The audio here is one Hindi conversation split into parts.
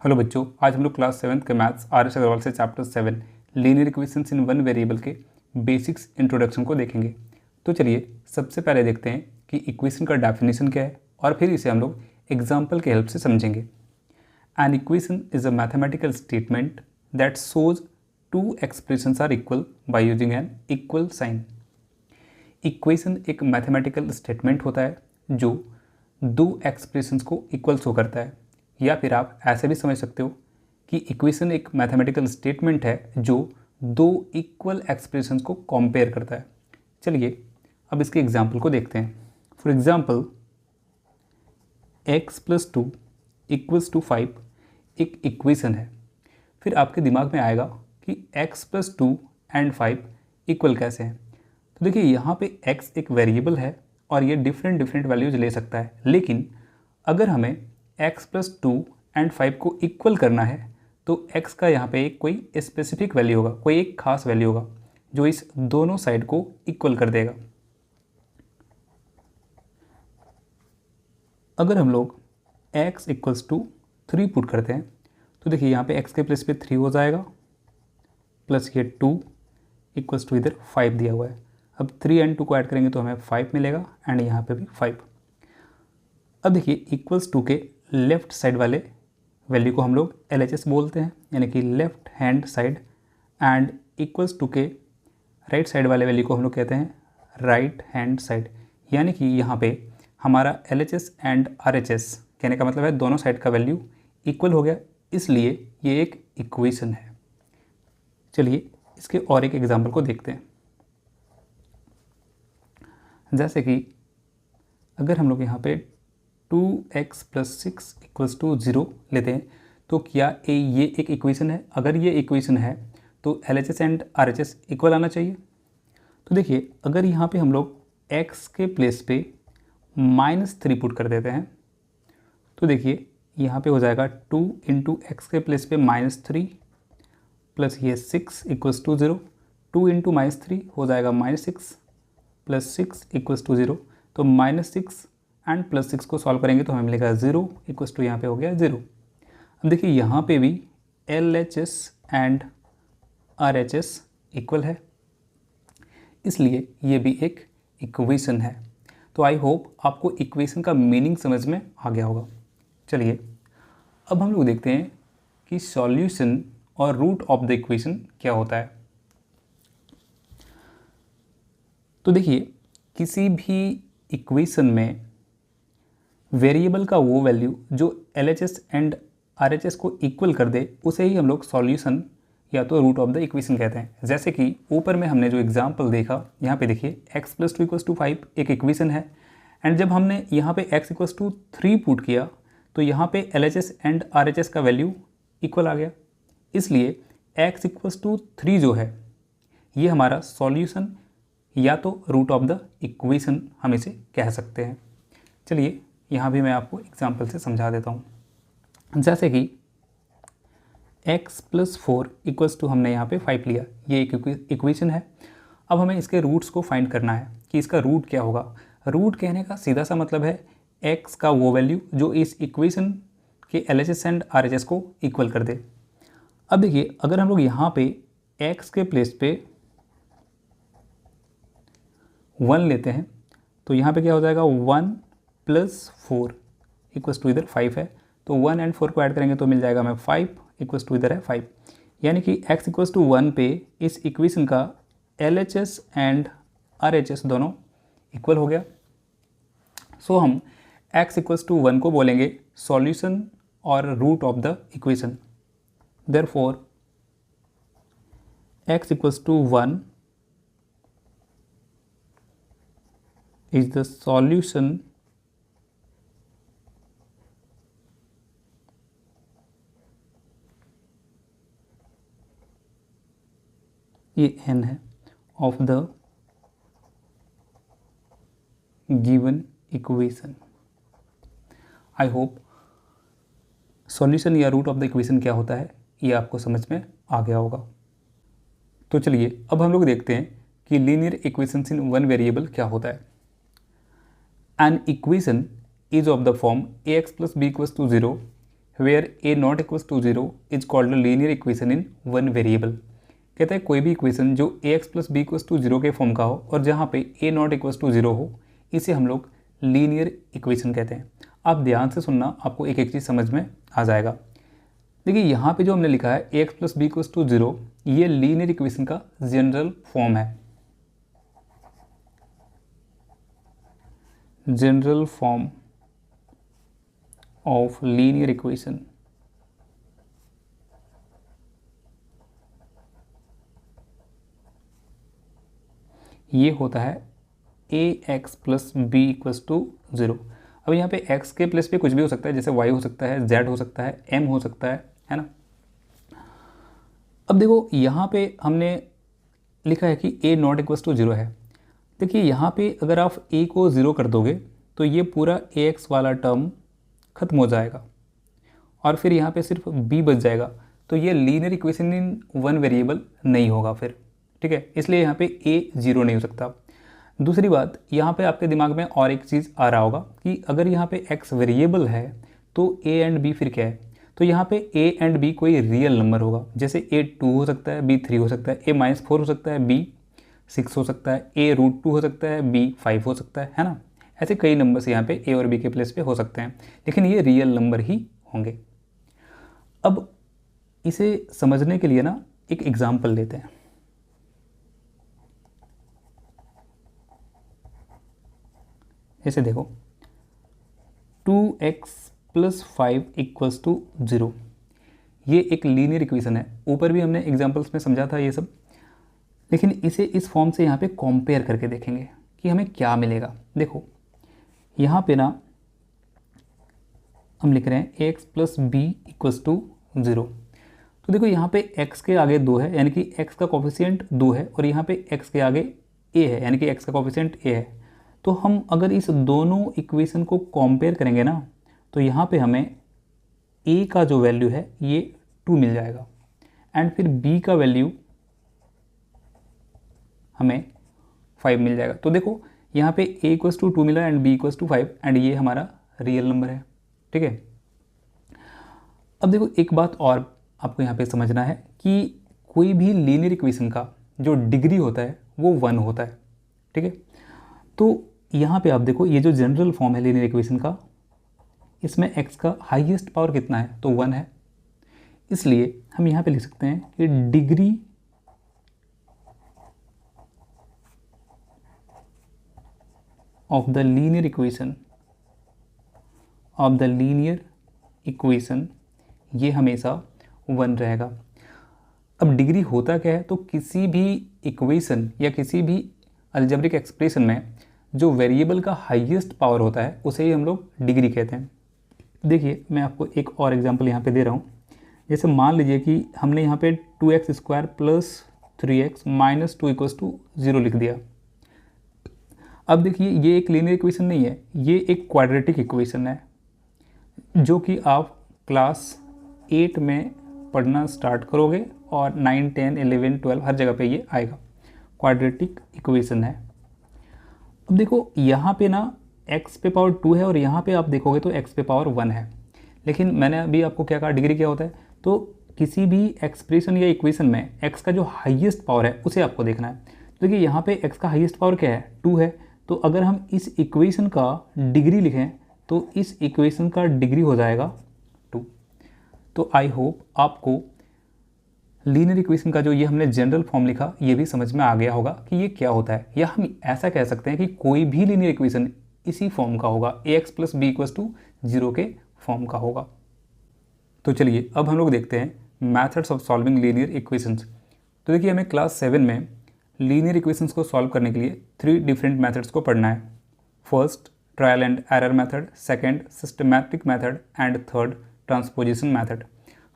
हेलो बच्चों, आज हम लोग क्लास 7th के मैथ्स आर एस अग्रवाल से चैप्टर 7 लीनियर इक्वेशंस इन वन वेरिएबल के बेसिक्स इंट्रोडक्शन को देखेंगे। तो चलिए सबसे पहले देखते हैं कि इक्वेशन का डेफिनेशन क्या है और फिर इसे हम लोग एग्जाम्पल के हेल्प से समझेंगे। An equation is a mathematical statement that shows two expressions are equal by using an equal sign. Equation एक मैथमेटिकल स्टेटमेंट होता है जो दो एक्सप्रेशंस को इक्वल शो करता है, या फिर आप ऐसे भी समझ सकते हो कि इक्वेशन एक मैथमेटिकल स्टेटमेंट है जो दो इक्वल एक्सप्रेशंस को कंपेयर करता है। चलिए अब इसके एग्जांपल को देखते हैं। फॉर एग्जांपल x + 2 = 5 एक इक्वेशन है। फिर आपके दिमाग में आएगा कि x + 2 एंड 5 इक्वल कैसे हैं। तो देखिए यहाँ पे x एक वेरिएबल है और ये डिफरेंट वैल्यूज ले सकता है, लेकिन अगर हमें x + 2 एंड 5 को इक्वल करना है तो x का यहाँ पे एक कोई स्पेसिफिक वैल्यू होगा, कोई एक खास वैल्यू होगा जो इस दोनों साइड को इक्वल कर देगा। अगर हम लोग x = 3 पुट करते हैं तो देखिए यहाँ पे x के प्लेस पे 3 हो जाएगा, प्लस ये 2 = इधर 5 दिया हुआ है। अब 3 एंड 2 को ऐड करेंगे तो हमें 5 मिलेगा एंड यहाँ पे भी 5। अब देखिए =2 के लेफ्ट साइड वाले वैल्यू को हम लोग LHS बोलते हैं, यानी कि लेफ्ट हैंड साइड, एंड =2 के राइट साइड वाले वैल्यू को हम लोग कहते हैं राइट हैंड साइड। यानी कि यहाँ पे हमारा LHS एंड RHS कहने का मतलब है दोनों साइड का वैल्यू इक्वल हो गया, इसलिए ये एक इक्वेशन है। चलिए इसके और एक एग्जाम्पल को देखते हैं। जैसे कि अगर हम लोग यहाँ पे 2x + 6 = 0 लेते हैं तो क्या ये एक इक्वेशन है? अगर ये इक्वेशन है तो LHS एंड RHS इक्वल आना चाहिए। तो देखिए अगर यहाँ पे हम लोग x के प्लेस पे -3 पुट कर देते हैं तो देखिए यहाँ पे हो जाएगा 2 × x के प्लेस पे -3 प्लस ये 6 = 0, 2 × -3 हो जाएगा -6 प्लस 6 = 0। तो -6 एंड +6 को सॉल्व करेंगे तो हमें मिलेगा 0 = यहाँ पे हो गया 0। अब देखिए यहाँ पे भी LHS एंड RHS इक्वल है, इसलिए ये भी एक इक्वेशन है। तो आई होप आपको इक्वेशन का मीनिंग समझ में आ गया होगा। चलिए अब हम लोग देखते हैं कि सॉल्यूशन और रूट ऑफ द इक्वेशन क्या होता है। तो देखिए किसी भी इक्वेशन में वेरिएबल का वो वैल्यू जो LHS एंड RHS को इक्वल कर दे उसे ही हम लोग सॉल्यूशन या तो रूट ऑफ द इक्वेशन कहते हैं। जैसे कि ऊपर में हमने जो एग्जांपल देखा, यहाँ पे देखिए x + 2 = 5 एक इक्वेशन है, एंड जब हमने यहाँ पे x = 3 पुट किया तो यहाँ पे LHS एंड RHS का वैल्यू इक्वल आ गया, इसलिए x = 3 जो है ये हमारा सॉल्यूशन या तो रूट ऑफ द इक्वेशन हम इसे कह सकते हैं। चलिए यहाँ भी मैं आपको एग्जाम्पल से समझा देता हूँ। जैसे कि x + 4 = हमने यहाँ पे 5 लिया, ये एक इक्वेशन है। अब हमें इसके रूट्स को फाइंड करना है कि इसका रूट क्या होगा। रूट कहने का सीधा सा मतलब है x का वो वैल्यू जो इस इक्वेशन के LHS एंड RHS को इक्वल कर दे। अब देखिए अगर हम लोग यहाँ पे x के प्लेस पे 1 लेते हैं तो यहाँ पे क्या हो जाएगा 1 + 4 = इधर 5 है, तो 1 एंड 4 को ऐड करेंगे तो मिल जाएगा हमें 5 = इधर है 5। यानी कि x = 1 पे इस इक्वेशन का LHS एंड RHS दोनों इक्वल हो गया। सो हम x = 1 को बोलेंगे सॉल्यूशन और root of the equation. Therefore x = 1 is the solution ये n है of the given equation. I hope solution या रूट ऑफ द इक्वेशन क्या होता है ये आपको समझ में आ गया होगा। तो चलिए अब हम लोग देखते हैं कि लीनियर इक्वेशंस इन वन वेरिएबल क्या होता है। An equation is of the form ax + b = 0 where a not equals to 0 is called a linear equation in one variable. कहता है कोई भी इक्वेशन जो a x plus B equals to 0 के फॉर्म का हो और जहाँ पे ए नॉट इक्वल्स टू 0 हो, इसे हम लोग लीनियर इक्वेशन कहते हैं। आप ध्यान से सुनना, आपको एक एक चीज़ समझ में आ जाएगा। देखिए यहाँ पे जो हमने लिखा है a x plus B equals to 0, ये लीनियर इक्वेशन का जनरल फॉर्म है। General form of linear equation. ये होता है a x plus B equals to 0। अब यहाँ पे x के प्लेस पे कुछ भी हो सकता है, जैसे y हो सकता है, z हो सकता है, m हो सकता है ना। अब देखो यहाँ पे हमने लिखा है कि a नॉट इक्वल्स टू 0 है। देखिए यहाँ पे अगर आप a को 0 कर दोगे तो ये पूरा ax वाला टर्म खत्म हो जाएगा और फिर यहाँ पे सिर्फ b बच जाएगा। तो ये linear equation in one variable नहीं होगा फिर, ठीक है। इसलिए यहाँ पे a 0 नहीं हो सकता। दूसरी बात, यहाँ पे आपके दिमाग में और एक चीज़ आ रहा होगा कि अगर यहाँ पे x वेरिएबल है तो a एंड b फिर क्या है। तो यहाँ पे a एंड b कोई रियल नंबर होगा, जैसे a 2 हो सकता है, b 3 हो सकता है, a -4 हो सकता है, b 6 हो सकता है, a √2 हो सकता है, b 5 हो सकता है ना। ऐसे कई नंबर्स यहाँ पे a और b के प्लेस पे हो सकते हैं, लेकिन ये रियल नंबर ही होंगे। अब इसे समझने के लिए ना एक एग्जाम्पल लेते हैं। जैसे देखो 2x प्लस 5 इक्वल्स टू 0, ये एक लीनियर इक्वेशन है। ऊपर भी हमने एग्जाम्पल्स में समझा था ये सब, लेकिन इसे इस फॉर्म से यहाँ पे कंपेयर करके देखेंगे कि हमें क्या मिलेगा। देखो यहाँ पे ना हम लिख रहे हैं x plus B equals to 0। तो देखो यहाँ पे x के आगे 2 है, यानी कि x का कोफिशिएंट 2 है, और यहाँ पे x के आगे a है, यानी कि x का कोफिशिएंट a है। तो हम अगर इस दोनों इक्वेशन को कंपेयर करेंगे ना, तो यहाँ पे हमें a का जो वैल्यू है ये 2 मिल जाएगा, एंड फिर b का वैल्यू हमें 5 मिल जाएगा। तो देखो यहाँ पे a इक्वल्स टू 2 मिला एंड b इक्वल्स टू 5, एंड ये हमारा रियल नंबर है, ठीक है। अब देखो एक बात और आपको यहाँ पे समझना है कि कोई भी लीनियर इक्वेशन का जो डिग्री होता है वो 1 होता है, ठीक है। तो यहाँ पे आप देखो ये जो जनरल फॉर्म है लीनियर इक्वेशन का, इसमें x का हाईएस्ट पावर कितना है, तो 1 है। इसलिए हम यहाँ पे लिख सकते हैं कि degree of the linear equation ये हमेशा 1 रहेगा। अब डिग्री होता क्या है, तो किसी भी इक्वेशन या किसी भी अलजेब्रिक एक्सप्रेशन में जो वेरिएबल का हाईएस्ट पावर होता है उसे ही हम लोग डिग्री कहते हैं। देखिए मैं आपको एक और एग्जांपल यहाँ पे दे रहा हूँ। जैसे मान लीजिए कि हमने यहाँ पे 2x² plus 3x minus 2 equals to 0 लिख दिया। अब देखिए ये एक लीनियर इक्वेशन नहीं है, ये एक क्वाड्रेटिक इक्वेशन है, जो कि आप क्लास 8 में पढ़ना स्टार्ट करोगे और 9, 10, 11, 12 हर जगह पे ये आएगा। क्वाड्रेटिक इक्वेशन है। अब देखो यहाँ पे ना x पे पावर 2 है और यहाँ पे आप देखोगे तो x पे पावर 1 है, लेकिन मैंने अभी आपको क्या कहा, डिग्री क्या होता है। तो किसी भी एक्सप्रेशन या इक्वेशन में x का जो हाईएस्ट पावर है उसे आपको देखना है। तो देखिए यहाँ पे x का हाईएस्ट पावर क्या है, 2 है। तो अगर हम इस इक्वेशन का डिग्री लिखें तो इस इक्वेशन का डिग्री हो जाएगा 2। तो आई होप आपको लीनियर इक्वेशन का जो ये हमने जनरल फॉर्म लिखा ये भी समझ में आ गया होगा कि ये क्या होता है। या हम ऐसा कह सकते हैं कि कोई भी लीनियर इक्वेशन इसी फॉर्म का होगा, ax plus B equals to 0 के फॉर्म का होगा। तो चलिए अब हम लोग देखते हैं methods of solving linear equations. तो देखिए हमें क्लास 7 में लीनियर इक्वेशंस को सॉल्व करने के लिए 3 डिफरेंट मेथड्स को पढ़ना है। First trial and error method, second systematic method and third transposition method.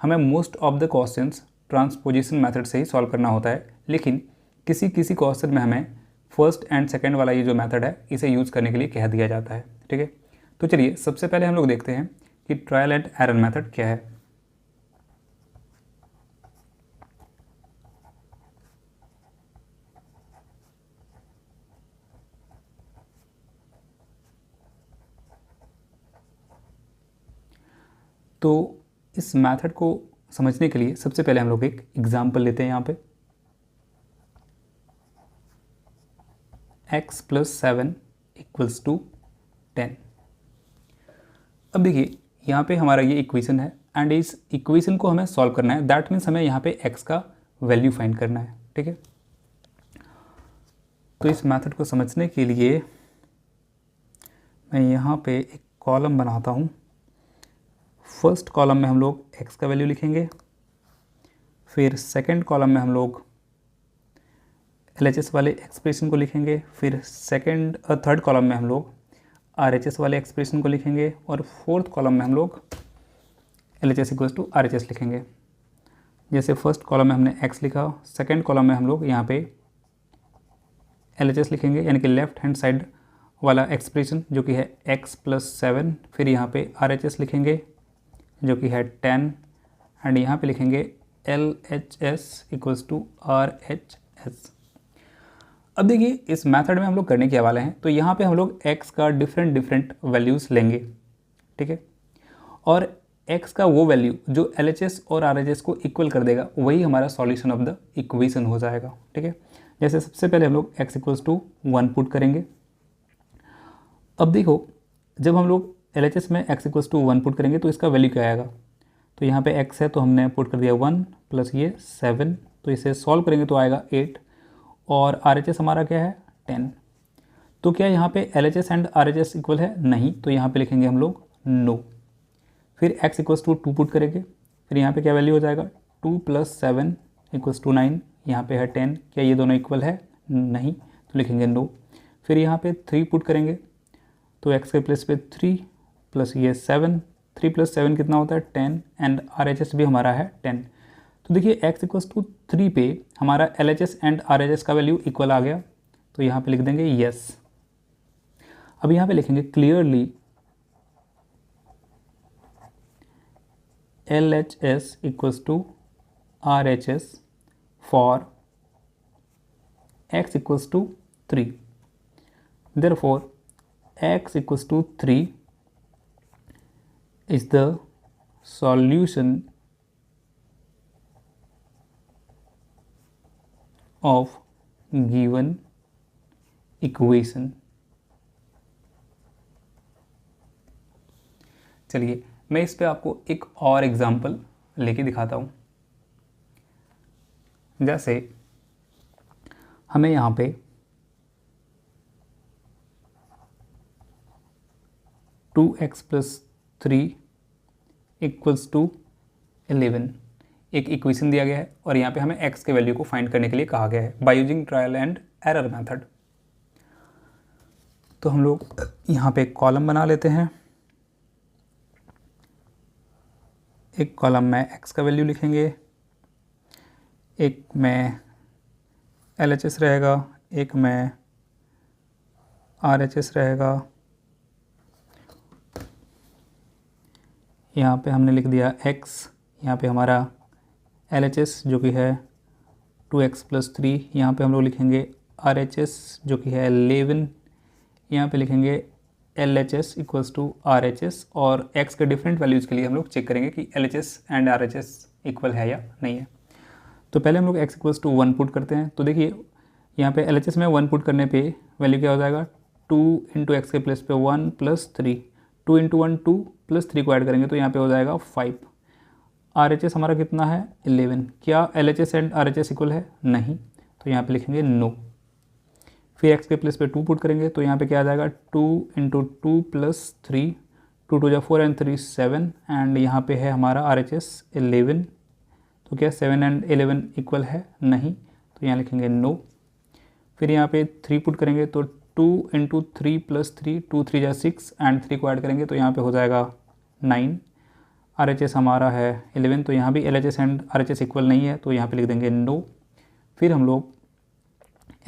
हमें most of the questions transposition method से ही सॉल्व करना होता है, लेकिन किसी किसी क्वेश्चन में हमें फर्स्ट एंड सेकंड वाला ये जो मेथड है इसे यूज़ करने के लिए कह दिया जाता है, ठीक है। तो चलिए सबसे पहले हम लोग देखते हैं कि ट्रायल एंड एरर मेथड क्या है। तो इस मेथड को समझने के लिए सबसे पहले हम लोग एक एग्जाम्पल लेते हैं यहाँ पे। x + 7 = 10। अब देखिए यहाँ पे हमारा ये इक्वेशन है एंड इस इक्वेशन को हमें सॉल्व करना है। दैट मीन्स हमें यहाँ पे x का वैल्यू फाइंड करना है, ठीक है। तो इस मेथड को समझने के लिए मैं यहाँ पे एक कॉलम बनाता हूँ। फर्स्ट कॉलम में हम लोग x का वैल्यू लिखेंगे, फिर सेकंड कॉलम में हम लोग LHS वाले एक्सप्रेशन को लिखेंगे, फिर थर्ड कॉलम में हम लोग RHS वाले एक्सप्रेशन को लिखेंगे और फोर्थ कॉलम में हम लोग LHS = RHS लिखेंगे। जैसे फर्स्ट कॉलम में हमने x लिखा, सेकंड कॉलम में हम लोग यहाँ पे LHS लिखेंगे, यानी कि लेफ्ट हैंड साइड वाला एक्सप्रेशन जो कि है x + 7, फिर यहाँ पे RHS लिखेंगे जो कि है 10 एंड यहाँ पे लिखेंगे LHS = RHS। अब देखिए इस मेथड में हम लोग करने के वाले हैं, तो यहाँ पे हम लोग x का डिफरेंट वैल्यूज़ लेंगे, ठीक है। और x का वो वैल्यू जो LHS और RHS को इक्वल कर देगा वही हमारा सॉल्यूशन ऑफ द इक्वेशन हो जाएगा, ठीक है। जैसे सबसे पहले हम लोग x = 1 पुट करेंगे। अब देखो जब हम लोग LHS में x = 1 पुट करेंगे तो इसका वैल्यू क्या आएगा। तो यहाँ पे x है तो हमने पुट कर दिया 1 प्लस ये 7, तो इसे सॉल्व करेंगे तो आएगा 8 और RHS हमारा क्या है 10। तो क्या यहाँ पे LHS एंड RHS इक्वल है, नहीं, तो यहाँ पे लिखेंगे हम लोग नो। फिर x = 2 पुट करेंगे, फिर यहाँ पे क्या वैल्यू हो जाएगा 2 + 7 = 9, यहाँ पे है 10, क्या ये दोनों इक्वल है, नहीं, तो लिखेंगे नो। फिर यहाँ पे 3 पुट करेंगे तो x के प्लेस पे 3 प्लस ये 7, 3 + 7 कितना होता है 10 एंड RHS भी हमारा है 10। तो देखिए x = 3 पे हमारा LHS एंड RHS का वैल्यू इक्वल आ गया, तो यहाँ पे लिख देंगे यस। अब यहाँ पे लिखेंगे clearly LHS = RHS for x = 3। Therefore x = 3 is the solution of given equation। चलिए मैं इस पे आपको एक और एग्जांपल लेके दिखाता हूँ। जैसे हमें यहाँ पे 2x + 3 = 11 एक इक्वेशन दिया गया है और यहाँ पे हमें x के वैल्यू को फाइंड करने के लिए कहा गया है by using trial and error method. तो हम लोग यहाँ पे एक कॉलम बना लेते हैं। एक कॉलम में x का वैल्यू लिखेंगे, एक में LHS रहेगा, एक में RHS रहेगा। यहाँ पे हमने लिख दिया x, यहाँ पे हमारा LHS जो कि है 2x + 3, यहाँ पे हम लोग लिखेंगे RHS जो कि है 11, यहाँ पे लिखेंगे LHS = RHS और x के डिफरेंट वैल्यूज़ के लिए हम लोग चेक करेंगे कि LHS एंड RHS इक्वल है या नहीं है। तो पहले हम लोग x = 1 पुट करते हैं। तो देखिए यहाँ पे LHS में 1 पुट करने पे वैल्यू क्या हो जाएगा 2 × x के प्लेस पे 1 + 3, 2 × 1 2 + 3 को ऐड करेंगे तो यहाँ पे हो जाएगा 5। RHS हमारा कितना है 11, क्या LHS एंड RHS इक्वल है, नहीं, तो यहाँ पे लिखेंगे नो। फिर x के प्लेस पे 2 पुट करेंगे तो यहाँ पे क्या आ जाएगा 2 × 2 + 3, 2 × 2 = 4 एंड 3 7 एंड यहाँ पे है हमारा RHS 11, तो क्या 7 एंड 11 इक्वल है, नहीं, तो यहाँ लिखेंगे नो। फिर यहाँ पे 3 पुट करेंगे तो 2 × 3 + 3, 2 × 3 = 6 एंड 3 को ऐड करेंगे तो यहाँ पे हो जाएगा 9। RHS हमारा है 11, तो यहाँ भी LHS एंड RHS इक्वल नहीं है, तो यहाँ पे लिख देंगे नो। फिर हम लोग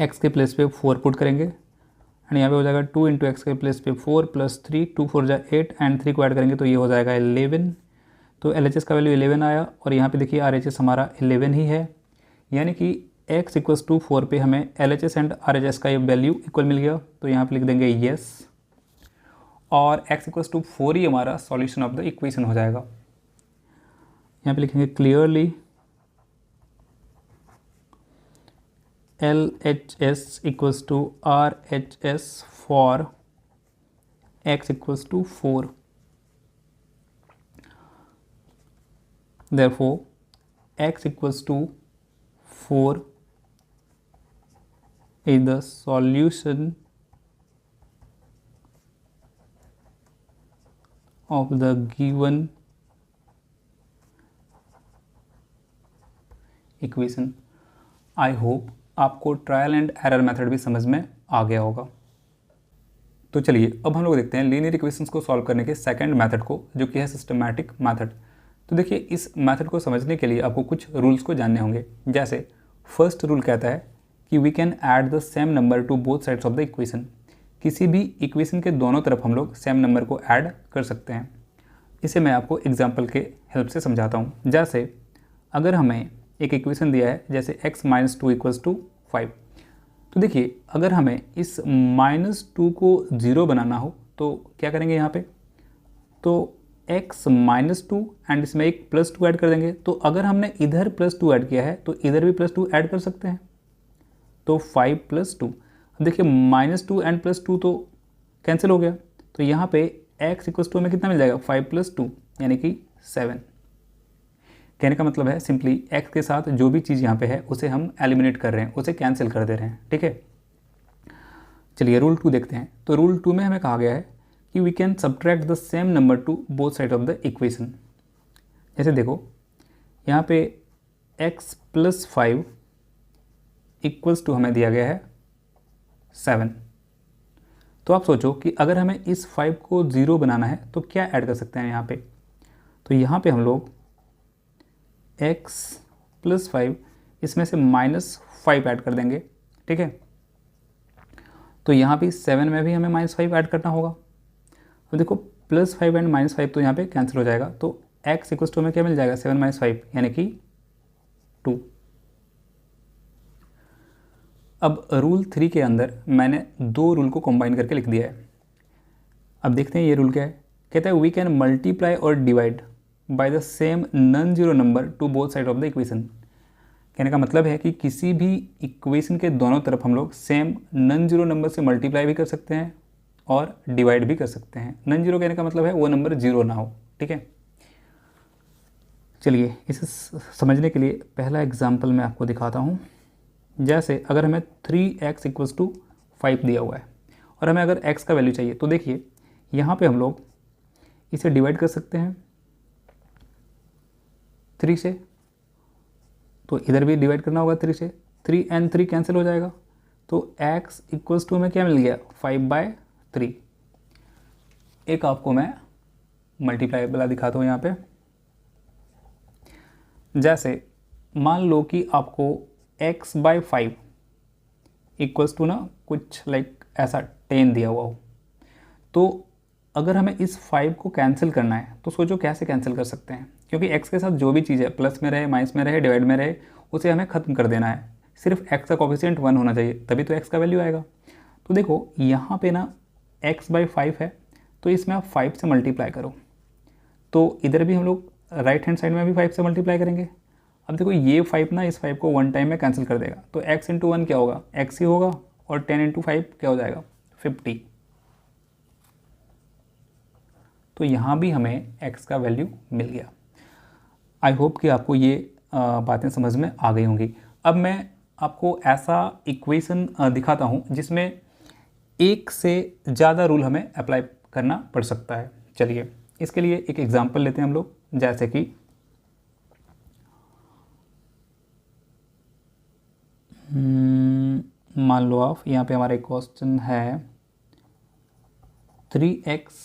x के प्लेस पे 4 पुट करेंगे एंड यहाँ पे हो जाएगा 2 × x के प्लेस पे 4 + 3, 2 × 4 = 8 एंड 3 को ऐड करेंगे तो ये हो जाएगा 11। तो LHS का वैल्यू 11 आया और यहाँ पे देखिए RHS हमारा 11 ही है, यानी कि x = 4 पे हमें LHS एंड RHS का ये वैल्यू इक्वल मिल गया, तो यहाँ पे लिख देंगे येस और x = 4 ही हमारा सॉल्यूशन ऑफ द इक्वेशन हो जाएगा। यहाँ पे लिखेंगे clearly LHS equals to RHS for x equals to 4. Therefore x equals to 4 is the solution of the given equation. I hope आपको ट्रायल एंड एरर मेथड भी समझ में आ गया होगा। तो चलिए अब हम लोग देखते हैं लीनियर इक्वेशंस को सॉल्व करने के सेकंड मेथड को, जो कि है सिस्टमैटिक मेथड। तो देखिए इस मेथड को समझने के लिए आपको कुछ रूल्स को जानने होंगे। जैसे फर्स्ट रूल कहता है कि we can add the same number to both sides of the equation. किसी भी इक्वेशन के दोनों तरफ हम लोग सेम नंबर को ऐड कर सकते हैं। इसे मैं आपको एग्जांपल के हेल्प से समझाता हूँ। जैसे अगर हमें एक इक्वेशन दिया है जैसे x माइनस 2 इक्वल्स टू 5, तो देखिए अगर हमें इस -2 को 0 बनाना हो तो क्या करेंगे यहाँ पे, तो x माइनस 2 एंड इसमें एक +2 ऐड कर देंगे। तो अगर हमने इधर +2 ऐड किया है तो इधर भी +2 ऐड कर सकते हैं, तो 5 + 2। अब देखिए -2 एंड +2 तो कैंसिल हो गया, तो यहाँ पे x इक्वल्स टू हमें कितना मिल जाएगा, 5 + 2 यानी कि 7। कहने का मतलब है सिंपली x के साथ जो भी चीज़ यहाँ पे है उसे हम एलिमिनेट कर रहे हैं, उसे कैंसिल कर दे रहे हैं। ठीक है, चलिए रूल 2 देखते हैं। तो रूल 2 में हमें कहा गया है कि we can subtract the same number to both side of the equation. जैसे देखो यहाँ पे x + 5 इक्वल्स टू हमें दिया गया है 7। तो आप सोचो कि अगर हमें इस 5 को 0 बनाना है तो क्या ऐड कर सकते हैं यहाँ पे, तो यहाँ पे हम लोग x + 5 इसमें से -5 ऐड कर देंगे। ठीक है, तो यहाँ पे 7 में भी हमें -5 ऐड करना होगा। तो देखो +5 एंड -5 तो यहाँ पे कैंसिल हो जाएगा, तो x इक्वल्स टू में क्या मिल जाएगा, 7 - 5 यानी कि 2। अब रूल 3 के अंदर मैंने दो रूल को कंबाइन करके लिख दिया है। अब देखते हैं ये रूल क्या है। कहता है वी कैन मल्टीप्लाई और divide by the same non zero number to both side of the equation. कहने का मतलब है कि किसी भी इक्वेशन के दोनों तरफ हम लोग सेम नॉन जीरो नंबर से मल्टीप्लाई भी कर सकते हैं और डिवाइड भी कर सकते हैं। नॉन जीरो कहने का मतलब है वो नंबर जीरो ना हो। ठीक है, चलिए इसे समझने के लिए पहला एग्जाम्पल मैं आपको दिखाता हूँ। जैसे अगर हमें 3x इक्वल्स टू 5 दिया हुआ है और हमें अगर x का वैल्यू चाहिए, तो देखिए यहाँ पे हम लोग इसे डिवाइड कर सकते हैं 3 से, तो इधर भी डिवाइड करना होगा 3 से। 3 एंड 3 कैंसिल हो जाएगा, तो x इक्वल्स टू हमें क्या मिल गया, 5/3। एक आपको मैं मल्टीप्लाई वाला दिखाता हूँ यहाँ पे। जैसे मान लो कि आपको x/5 इक्वल्स टू ना कुछ लाइक ऐसा 10 दिया हुआ हो, तो अगर हमें इस 5 को कैंसिल करना है तो सोचो कैसे कैंसिल कर सकते हैं, क्योंकि x के साथ जो भी चीज़ है प्लस में रहे, माइनस में रहे, डिवाइड में रहे, उसे हमें ख़त्म कर देना है। सिर्फ x का कोफिशिएंट 1 होना चाहिए, तभी तो x का वैल्यू आएगा। तो देखो यहाँ पे ना x/5 है, तो इसमें आप 5 से मल्टीप्लाई करो, तो इधर भी हम लोग राइट हैंड साइड में भी 5 से मल्टीप्लाई करेंगे। अब देखो ये 5 ना इस 5 को 1 टाइम में कैंसिल कर देगा, तो x × 1 क्या होगा, x ही होगा, और 10 × 5 क्या हो जाएगा, 50। तो यहाँ भी हमें x का वैल्यू मिल गया। आई होप कि आपको ये बातें समझ में आ गई होंगी। अब मैं आपको ऐसा इक्वेशन दिखाता हूँ जिसमें एक से ज़्यादा रूल हमें अप्लाई करना पड़ सकता है। चलिए इसके लिए एक एग्जांपल लेते हैं हम लोग। जैसे कि मान लो आप यहाँ पे हमारा एक क्वेश्चन है 3x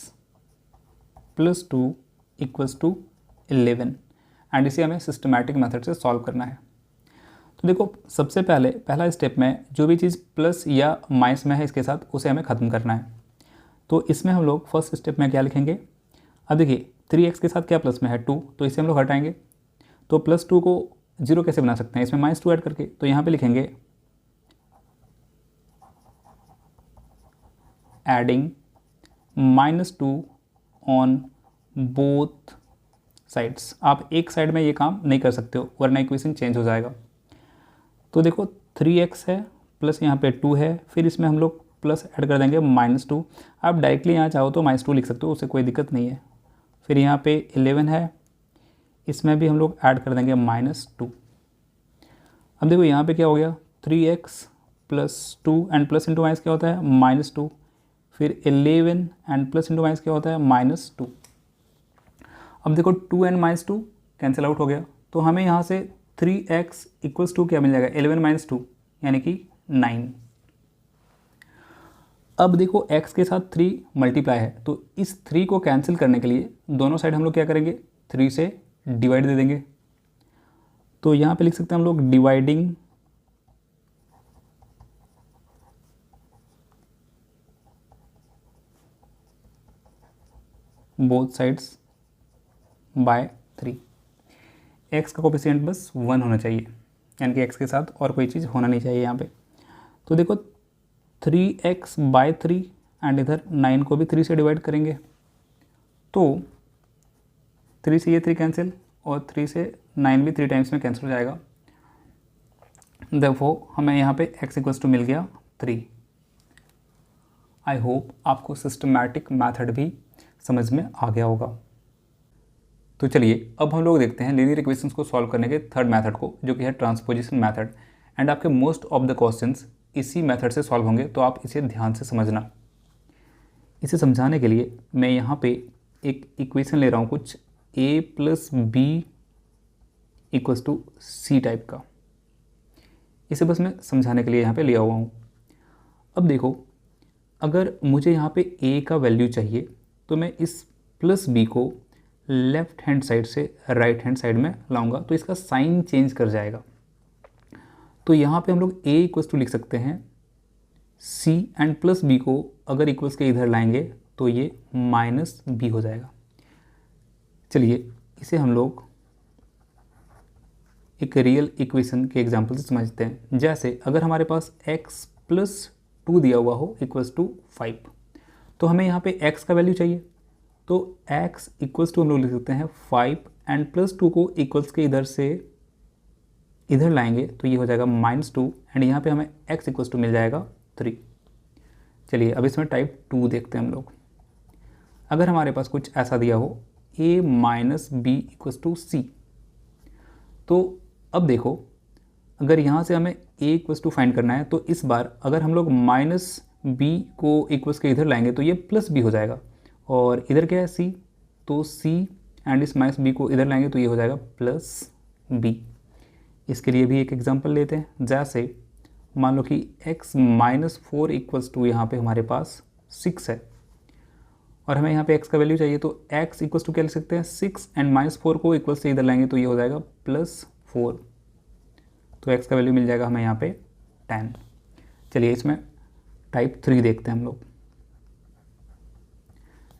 + 2 = 11 एंड इसे हमें सिस्टमैटिक मेथड से सॉल्व करना है। तो देखो सबसे पहला स्टेप में जो भी चीज़ प्लस या माइनस में है इसके साथ उसे हमें ख़त्म करना है। तो इसमें हम लोग फर्स्ट स्टेप में क्या लिखेंगे, अब देखिए 3x के साथ क्या प्लस में है 2, तो इसे हम लोग हटाएंगे। तो +2 को 0 कैसे बना सकते हैं, इसमें -2 ऐड करके। तो यहाँ पे लिखेंगे एडिंग -2 ऑन बोथ साइड्स। आप एक साइड में ये काम नहीं कर सकते हो वरना इक्वेशन चेंज हो जाएगा। तो देखो 3x है प्लस यहाँ पे 2 है, फिर इसमें हम लोग प्लस ऐड कर देंगे -2। आप डायरेक्टली यहाँ चाहो तो -2 लिख सकते हो, उससे कोई दिक्कत नहीं है। फिर यहाँ पे 11 है, इसमें भी हम लोग ऐड कर देंगे -2। अब देखो यहाँ पे क्या हो गया, 3x + 2 and plus into minus क्या होता है -2। फिर 11 एंड प्लस इंटू माइनस क्या होता है -2। अब देखो 2 एंड -2 कैंसिल आउट हो गया, तो हमें यहाँ से 3x = 2 क्या मिल जाएगा, 11 - 2 यानी कि 9। अब देखो x के साथ 3 मल्टीप्लाई है, तो इस 3 को कैंसिल करने के लिए दोनों साइड हम लोग क्या करेंगे, 3 से डिवाइड दे देंगे। तो यहाँ पे लिख सकते हैं हम लोग dividing both sides by 3। x का कोफिशिएंट बस 1 होना चाहिए, यानी कि x के साथ और कोई चीज़ होना नहीं चाहिए यहाँ पे। तो देखो 3x/3 एंड इधर 9 को भी 3 से डिवाइड करेंगे, तो 3 से ये 3 कैंसिल और 3 से 9 भी 3 टाइम्स में कैंसिल हो जाएगा। देखो हमें यहाँ पे x = मिल गया 3। आई होप आपको सिस्टमैटिक मेथड भी समझ में आ गया होगा। तो चलिए अब हम लोग देखते हैं लीनियर इक्वेशंस को सॉल्व करने के थर्ड मेथड को, जो कि है ट्रांसपोजिशन मेथड। एंड आपके मोस्ट ऑफ द क्वेश्चंस इसी मेथड से सॉल्व होंगे, तो आप इसे ध्यान से समझना। इसे समझाने के लिए मैं यहाँ पे एक इक्वेशन ले रहा हूँ, कुछ a + b = c टाइप का। इसे बस मैं समझाने के लिए यहाँ पे लिया हुआ हूँ। अब देखो अगर मुझे यहाँ पे a का वैल्यू चाहिए, तो मैं इस +b को लेफ़्ट हैंड साइड से राइट हैंड साइड में लाऊंगा, तो इसका साइन चेंज कर जाएगा। तो यहाँ पे हम लोग a = लिख सकते हैं c एंड +b को अगर इक्वल्स के इधर लाएंगे तो ये -b हो जाएगा। चलिए इसे हम लोग एक रियल इक्वेशन के एग्जांपल से समझते हैं। जैसे अगर हमारे पास x + 2 दिया हुआ हो = 5, तो हमें यहाँ पे x का वैल्यू चाहिए, तो x = हम लोग लिख सकते हैं 5 एंड +2 को इक्वल्स के इधर से इधर लाएंगे तो ये हो जाएगा -2 एंड यहाँ पे हमें x = मिल जाएगा 3। चलिए अब इसमें टाइप 2 देखते हैं हम लोग। अगर हमारे पास कुछ ऐसा दिया हो a - b = c, तो अब देखो अगर यहाँ से हमें a = फाइंड करना है, तो इस बार अगर हम लोग -b को इक्वल्स के इधर लाएंगे तो ये +b हो जाएगा, और इधर क्या है c, तो c एंड इस -b को इधर लाएंगे तो ये हो जाएगा +b। इसके लिए भी एक एग्जांपल लेते हैं। जैसे मान लो कि x - 4 = यहाँ पे हमारे पास 6 है, और हमें यहाँ पे x का वैल्यू चाहिए, तो x = क्या लिख सकते हैं 6 एंड -4 को इक्वल से इधर लाएंगे तो ये हो जाएगा +4, तो x का वैल्यू मिल जाएगा हमें यहाँ पे 10। चलिए इसमें टाइप 3 देखते हैं हम लोग।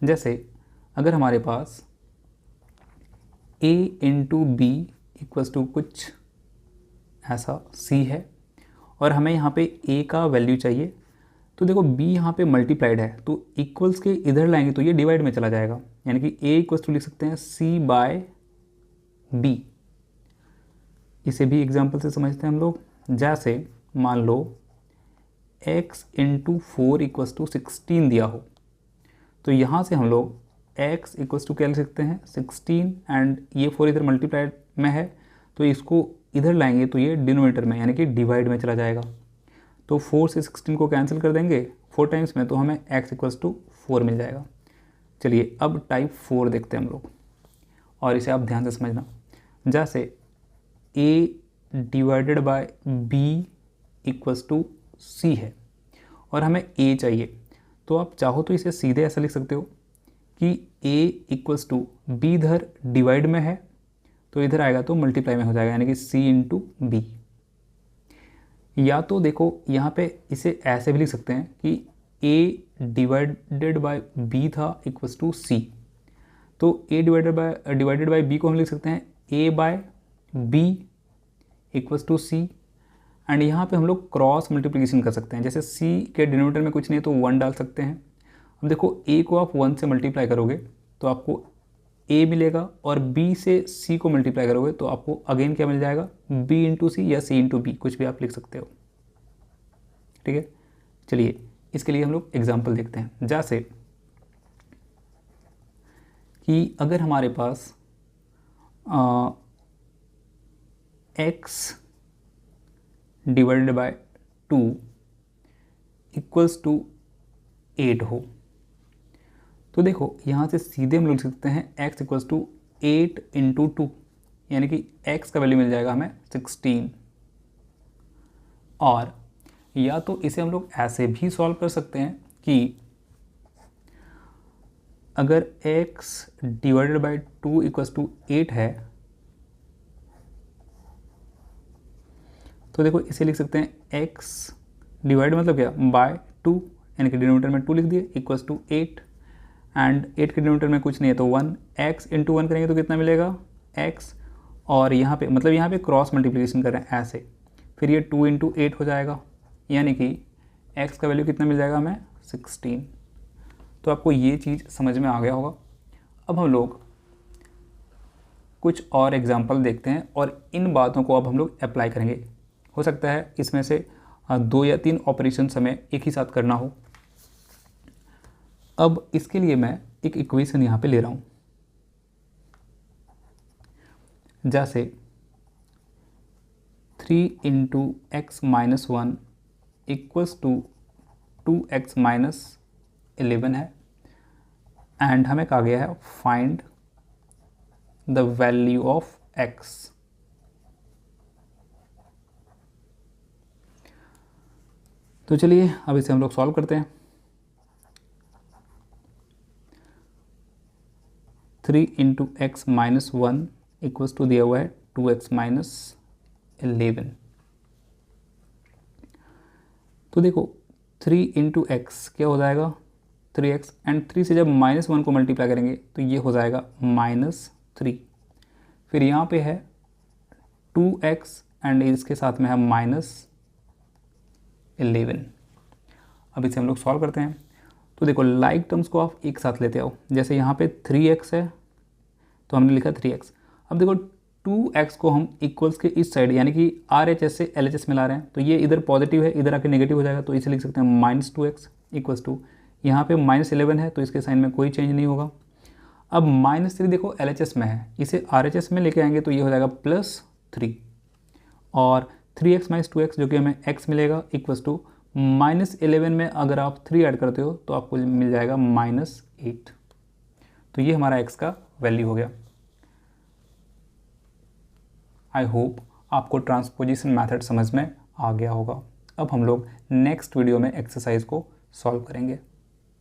जैसे अगर हमारे पास a × b = कुछ ऐसा c है, और हमें यहाँ पे a का वैल्यू चाहिए, तो देखो b यहाँ पे मल्टीप्लाइड है, तो इक्वल्स के इधर लाएंगे तो ये डिवाइड में चला जाएगा, यानी कि a = लिख सकते हैं c/b। इसे भी एग्जांपल से समझते हैं हम लोग। जैसे मान लो x × 4 = 16 दिया हो, तो यहाँ से हम लोग x = क्या लिख सकते हैं 16 एंड ये 4 इधर मल्टीप्लाइड में है, तो इसको इधर लाएंगे तो ये डिनोमिनेटर में यानी कि डिवाइड में चला जाएगा। तो 4 से 16 को कैंसिल कर देंगे 4 टाइम्स में, तो हमें x = 4 मिल जाएगा। चलिए अब टाइप 4 देखते हैं हम लोग, और इसे आप ध्यान से समझना। जैसे a / b = c है, और हमें a चाहिए, तो आप चाहो तो इसे सीधे ऐसा लिख सकते हो कि a = b इधर डिवाइड में है, तो इधर आएगा तो मल्टीप्लाई में हो जाएगा, यानी कि c × b। या तो देखो यहाँ पे इसे ऐसे भी लिख सकते हैं कि a / b था = c, तो a डिवाइडेड बाय b को हम लिख सकते हैं a/b = c, एंड यहाँ पे हम लोग क्रॉस मल्टीप्लिकेशन कर सकते हैं। जैसे c के डिनोमिनेटर में कुछ नहीं तो 1 डाल सकते हैं। अब देखो a को आप 1 से मल्टीप्लाई करोगे तो आपको ए मिलेगा और बी से सी को मल्टीप्लाई करोगे तो आपको अगेन क्या मिल जाएगा, बी इंटू सी या सी इंटू बी, कुछ भी आप लिख सकते हो। ठीक है, चलिए इसके लिए हम लोग एग्जाम्पल देखते हैं। जैसे कि अगर हमारे पास x divided by 2 equals to 8 हो, तो देखो यहाँ से सीधे हम लोग लिख सकते हैं x इक्वल्स टू 8 इंटू 2, यानी कि x का वैल्यू मिल जाएगा हमें 16। और या तो इसे हम लोग ऐसे भी सॉल्व कर सकते हैं कि अगर x divided by 2 equals to 8 है, तो देखो इसे लिख सकते हैं x डिवाइड मतलब क्या, बाय 2, यानी कि डिनोमिनेटर में 2 लिख दिए, इक्वल्स टू 8, एंड 8 के डिनोमिनेटर में कुछ नहीं है तो 1, x इंटू 1 करेंगे तो कितना मिलेगा x, और यहाँ पे मतलब यहाँ पे क्रॉस मल्टीप्लिकेशन कर रहे हैं ऐसे, फिर ये 2 इंटू 8 हो जाएगा, यानी कि x का वैल्यू कितना मिल जाएगा हमें 16। तो आपको ये चीज़ समझ में आ गया होगा। अब हम लोग कुछ और एग्जाम्पल देखते हैं और इन बातों को अब हम लोग अप्लाई करेंगे। हो सकता है इसमें से 2 या 3 ऑपरेशन हमें एक ही साथ करना हो। अब इसके लिए मैं एक इक्वेशन यहाँ पे ले रहा हूँ, जैसे 3 into X minus 1 equals to 2x minus 11 है, एंड हमें कहा गया है find the value of x। तो चलिए अब इसे हम लोग सॉल्व करते हैं। 3 into X minus 1 equals to दिया हुआ है 2x माइनस 11। तो देखो 3 इंटू एक्स क्या हो जाएगा 3x, एंड 3 से जब -1 को मल्टीप्लाई करेंगे तो ये हो जाएगा -3। फिर यहाँ पे है 2x एंड इसके साथ में है -11। अब इसे हम लोग सॉल्व करते हैं। तो देखो लाइक टर्म्स को आप एक साथ लेते आओ, जैसे यहाँ पे 3x है तो हमने लिखा 3x। अब देखो 2x को हम इक्वल्स के इस साइड यानी कि RHS से LHS में ला रहे हैं, तो ये इधर पॉजिटिव है इधर आके नेगेटिव हो जाएगा, तो इसे लिख सकते हैं -2x इक्वल्स टू, यहाँ पे -11 है तो इसके साइन में कोई चेंज नहीं होगा। अब -3 देखो LHS में है, इसे RHS में लेके आएंगे तो ये हो जाएगा +3, और 3x माइनस 2x जो कि हमें x मिलेगा इक्वल्स टू -11 में अगर आप 3 ऐड करते हो तो आपको मिल जाएगा -8। तो ये हमारा x का वैल्यू हो गया। आई होप आपको ट्रांसपोजिशन मेथड समझ में आ गया होगा। अब हम लोग नेक्स्ट वीडियो में एक्सरसाइज को सॉल्व करेंगे।